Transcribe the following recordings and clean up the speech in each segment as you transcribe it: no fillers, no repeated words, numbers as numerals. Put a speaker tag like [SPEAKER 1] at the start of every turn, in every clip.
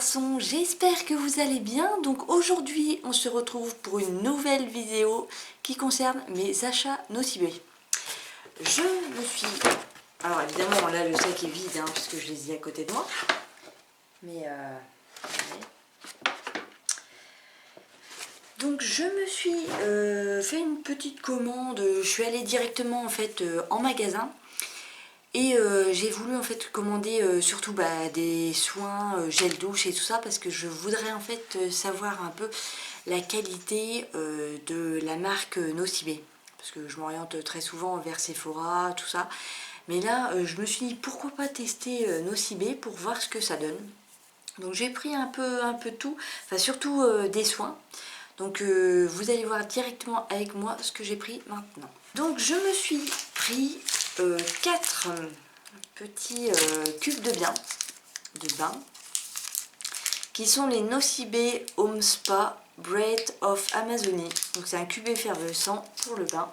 [SPEAKER 1] garçons, j'espère que vous allez bien. Donc aujourd'hui on se retrouve pour une nouvelle vidéo qui concerne mes achats Nocibé. Je me suis... Alors évidemment là le sac est vide hein, puisque je les ai à côté de moi. Mais donc je me suis fait une petite commande. Je suis allée directement en fait en magasin. Et j'ai voulu en fait commander surtout des soins, gel douche et tout ça parce que je voudrais en fait savoir un peu la qualité de la marque Nocibé. Parce que je m'oriente très souvent vers Sephora, tout ça. Mais là, je me suis dit pourquoi pas tester Nocibé pour voir ce que ça donne. Donc j'ai pris un peu de tout, enfin surtout des soins. Donc vous allez voir directement avec moi ce que j'ai pris maintenant. Donc je me suis pris 4 petits cubes de bain qui sont les Nocibé Home Spa Breath of Amazonie. Donc c'est un cube effervescent pour le bain.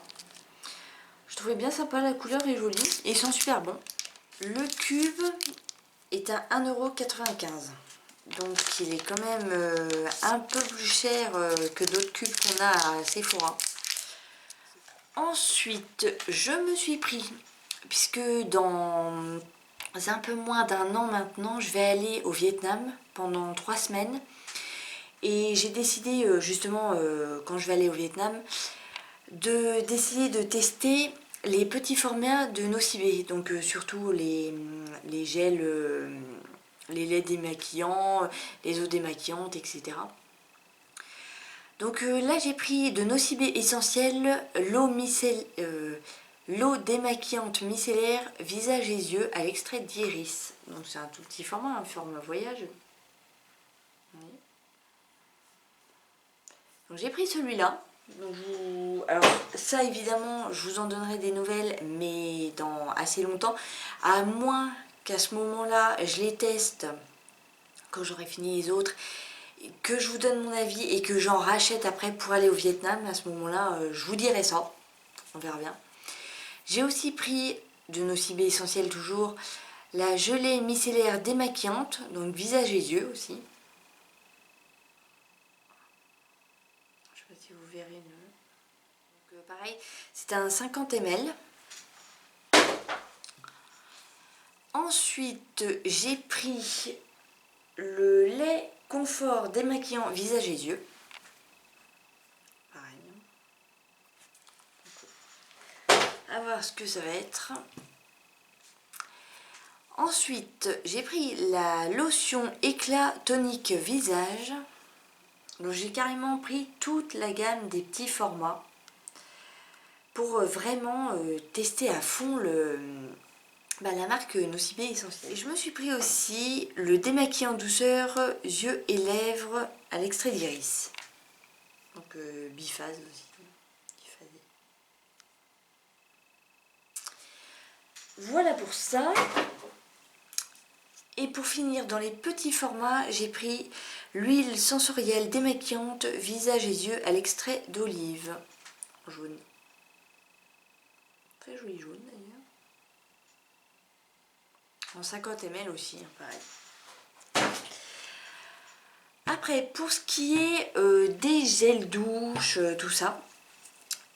[SPEAKER 1] Je trouvais bien sympa, la couleur est jolie et ils sont super bons. Le cube est à 1,95 €. Donc il est quand même un peu plus cher que d'autres cubes qu'on a à Sephora. Ensuite, je me suis pris, puisque dans un peu moins d'1 an maintenant, je vais aller au Vietnam pendant 3 semaines. Et j'ai décidé justement, quand je vais aller au Vietnam, d'essayer de tester les petits formats de Nocibé. Donc surtout les gels, les laits démaquillants, les eaux démaquillantes, etc. Donc là j'ai pris de Nocibé essentiel, l'eau démaquillante micellaire visage et yeux à l'extrait d'iris. Donc c'est un tout petit format, un format voyage. Donc j'ai pris celui-là. Alors ça évidemment je vous en donnerai des nouvelles mais dans assez longtemps. À moins qu'à ce moment-là je les teste quand j'aurai fini les autres, que je vous donne mon avis et que j'en rachète après pour aller au Vietnam. À ce moment-là, je vous dirai ça. On verra bien. J'ai aussi pris de Nocibé essentiel toujours la gelée micellaire démaquillante, donc visage et yeux aussi. Je ne sais pas si vous verrez. Donc, pareil, c'est un 50 ml. Ensuite, j'ai pris le lait confort démaquillant visage et yeux. Pareil. À voir ce que ça va être. Ensuite, j'ai pris la lotion éclat tonique visage. Donc j'ai carrément pris toute la gamme des petits formats pour vraiment tester à fond la marque Nocibé essentiel. Et je me suis pris aussi le démaquillant douceur yeux et lèvres à l'extrait d'iris. Donc biphase aussi. Biphasé. Voilà pour ça. Et pour finir, dans les petits formats, j'ai pris l'huile sensorielle démaquillante visage et yeux à l'extrait d'olive. Jaune. Très joli jaune d'ailleurs. En 50 ml aussi, hein, pareil. Après, pour ce qui est des gels douche, tout ça,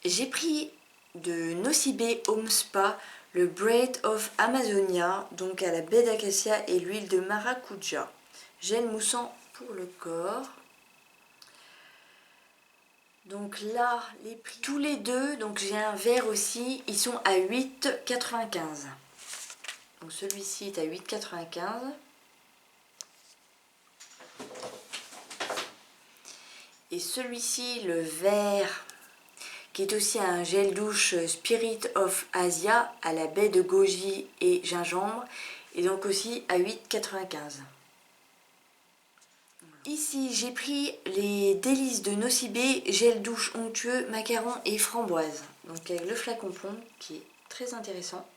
[SPEAKER 1] j'ai pris de Nocibé Home Spa le Breath of Amazonia, donc à la baie d'acacia et l'huile de maracuja. Gel moussant pour le corps. Donc là, les prix, tous les deux, donc j'ai un verre aussi, ils sont à 8,95 €. Donc celui-ci est à 8,95 €. Et celui-ci, le verre, qui est aussi un gel douche Spirit of Asia à la baie de goji et gingembre, et donc aussi à 8,95 €. Ici, j'ai pris les délices de Nocibé, gel douche onctueux, macaron et framboise. Donc avec le flacon plomb qui est très intéressant.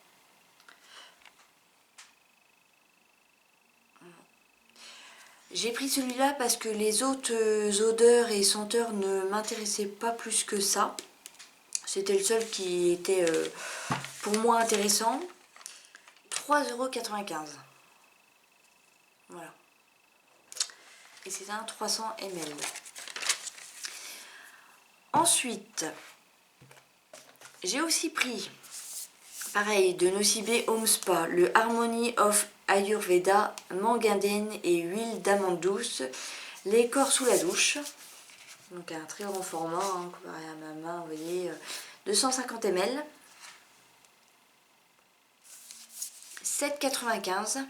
[SPEAKER 1] J'ai pris celui-là parce que les autres odeurs et senteurs ne m'intéressaient pas plus que ça. C'était le seul qui était pour moi intéressant. 3,95 €. Voilà. et c'est un 300 ml. Ensuite, j'ai aussi pris, pareil, de Nocibé Home Spa, le Harmony of Ayurveda, mangue indienne et huile d'amande douce, les corps sous la douche. Donc un très grand format, hein, comparé à ma main, vous voyez, 250 ml. 7,95.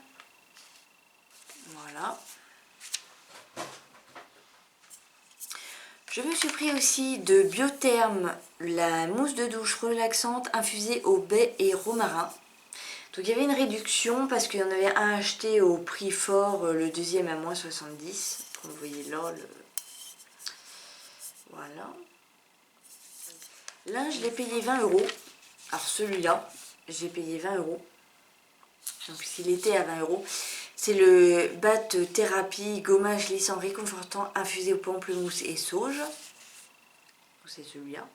[SPEAKER 1] Voilà. Je me suis pris aussi de Biotherme, la mousse de douche relaxante infusée au baie et romarin. Donc il y avait une réduction parce qu'il y en avait un acheté au prix fort, le deuxième à moins 70. Comme vous voyez là, voilà. Là, je l'ai payé 20 €. Alors celui-là, j'ai payé 20 €. Donc s'il était à 20 €. C'est le Bath Thérapie gommage lissant réconfortant infusé au pamplemousse et sauge. C'est celui-là.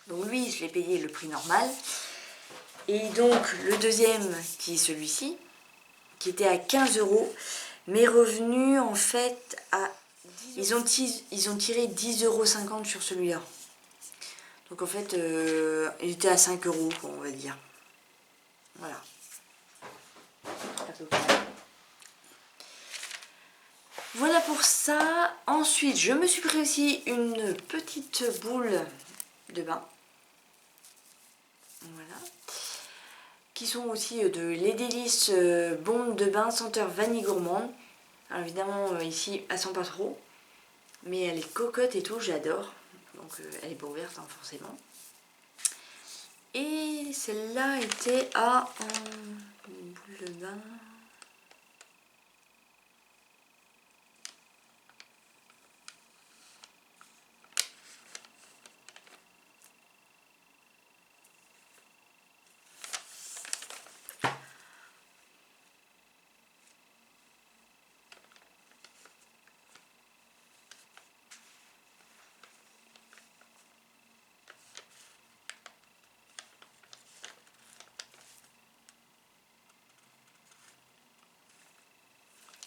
[SPEAKER 1] Donc lui, je l'ai payé le prix normal. Et donc le deuxième, qui est celui-ci, qui était à 15 €, m'est revenu en fait à... Ils ont tiré 10,50 € sur celui-là. Donc en fait, il était à 5 €, on va dire. Voilà. Voilà pour ça. Ensuite, je me suis pris aussi une petite boule de bain. Voilà. Qui sont aussi de Les Délices bombes de bain senteur vanille gourmande. Alors évidemment, ici, elles sent pas trop. Mais elle est cocotte et tout, j'adore. Donc elle est pas ouverte, hein, forcément. Et celle-là était à une boule de bain.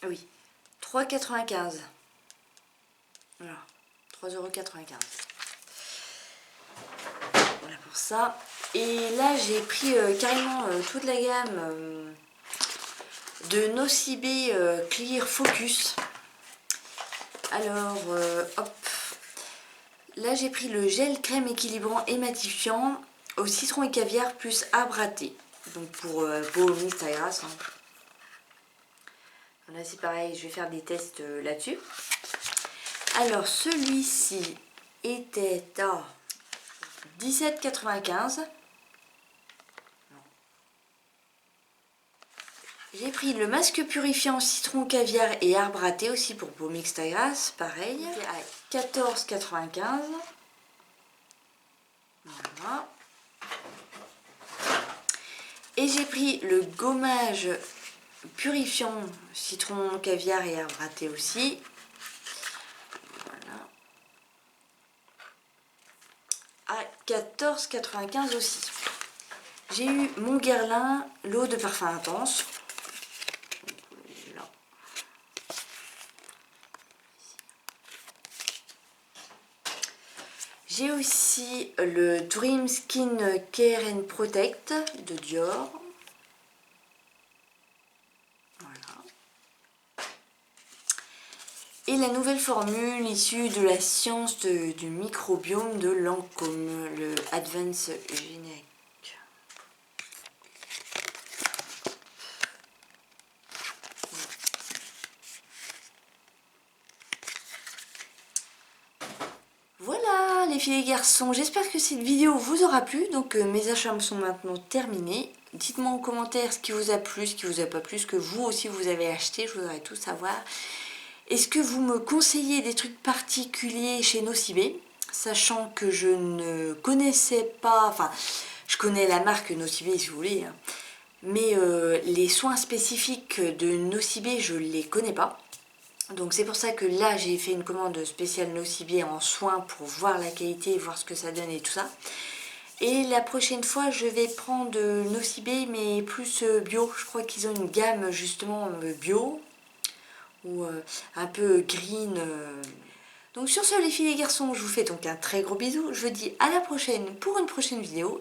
[SPEAKER 1] Oui, 3,95 €. Voilà, 3,95 €. Voilà pour ça. Et là, j'ai pris carrément toute la gamme de Nocibé Clear Focus. Alors, hop. Là, j'ai pris le gel crème équilibrant et matifiant au citron et caviar plus arbre à thé. Donc pour peau mixte à grasse. Hein. Là, c'est pareil, je vais faire des tests là-dessus. Alors, celui-ci était à 17,95 €. J'ai pris le masque purifiant citron, caviar et arbre à thé aussi pour peau mixte à grasse, pareil, à 14,95 €. Voilà. Et j'ai pris le gommage purifiant citron, caviar et arbre à thé aussi. Voilà. À 14,95 € aussi. J'ai eu mon Guerlain, l'eau de parfum intense. J'ai aussi le Dream Skin Care and Protect de Dior. Voilà. Et la nouvelle formule issue de la science du microbiome de Lancôme, le Advanced Generic. Voilà les filles et garçons, j'espère que cette vidéo vous aura plu. Donc mes achats sont maintenant terminés. Dites-moi en commentaire ce qui vous a plu, ce qui vous a pas plu, ce que vous aussi vous avez acheté, je voudrais tout savoir. Est-ce que vous me conseillez des trucs particuliers chez Nocibé, sachant que je ne connaissais pas, enfin je connais la marque Nocibé si vous voulez, hein, mais les soins spécifiques de Nocibé je ne les connais pas. Donc c'est pour ça que là j'ai fait une commande spéciale Nocibé en soins pour voir la qualité, voir ce que ça donne et tout ça. Et la prochaine fois je vais prendre Nocibé mais plus bio, je crois qu'ils ont une gamme justement bio. ou un peu green. Donc sur ce les filles et les garçons, je vous fais donc un très gros bisou. Je vous dis à la prochaine pour une prochaine vidéo.